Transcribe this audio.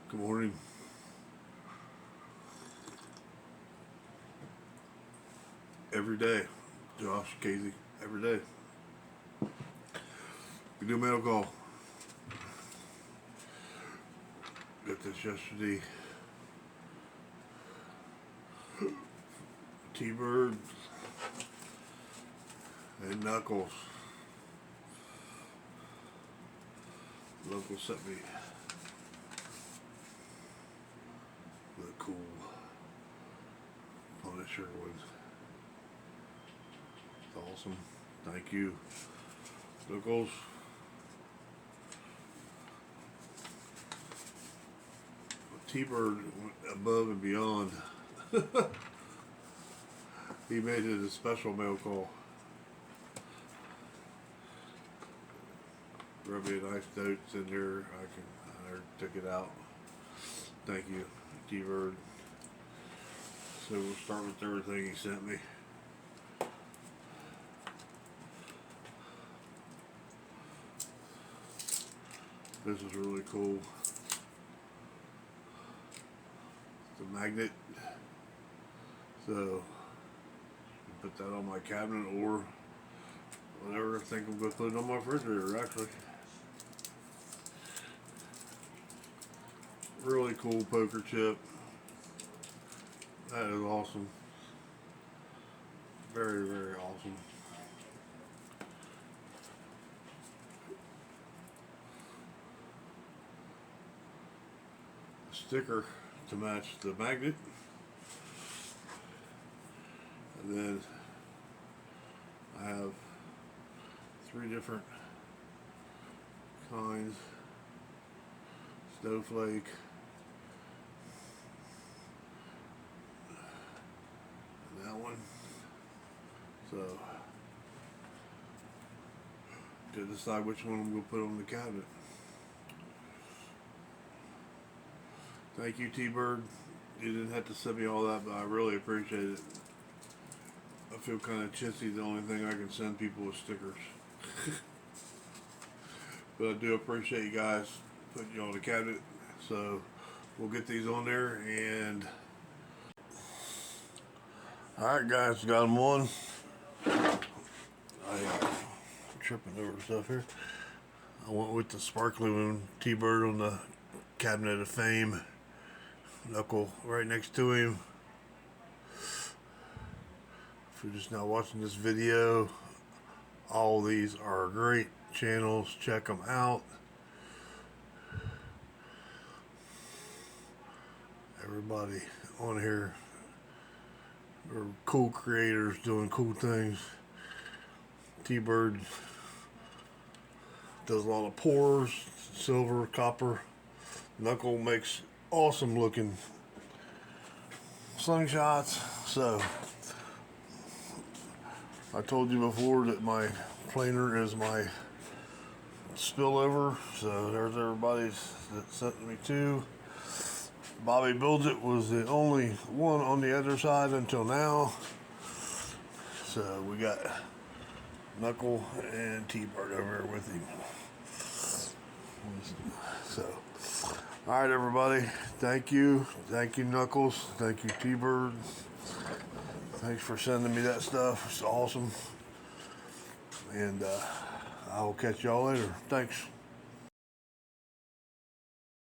Good morning. Every day, Josh, Casey, every day. We do mail call. Got this yesterday. T-Bird and Knuckles. Local sent me the cool Punisher with. It's awesome. Thank you, Knuckles. T-Bird went above and beyond. He made it a special mail call. Wrote me a nice notes in there. I took it out. Thank you, T-Bird. So we'll start with everything he sent me. This is really cool. It's a magnet. So put that on my cabinet or whatever. I think I'm going to put it on my refrigerator actually. Really cool poker chip. That is awesome. Very, very awesome. A sticker to match the magnet. And then I have 3 different kinds. Snowflake. And that one. So to decide which one I'm going to put on the cabinet. Thank you, T-Bird. You didn't have to send me all that, but I really appreciate it. I feel kind of chintzy. The only thing I can send people is stickers. But I do appreciate you guys putting you on the cabinet. So we'll get these on there and alright guys, got them on. Tripping over stuff here. I went with the sparkly one, T-Bird on the cabinet of fame. Knuckle right next to him. If you're just now watching this video, all these are great channels. Check them out. Everybody on here are cool creators doing cool things. T-Bird does a lot of pours, silver, copper. Knuckle makes awesome looking slingshots. So I told you before that my planer is my spillover. So there's everybody that sent me 2. Bobby Builds It was the only one on the other side until now. So we got Knuckle and T-Bird over here with him. So, alright everybody, thank you. Thank you, Knuckles. Thank you, T-Bird. Thanks for sending me that stuff. It's awesome. And I will catch y'all later. Thanks.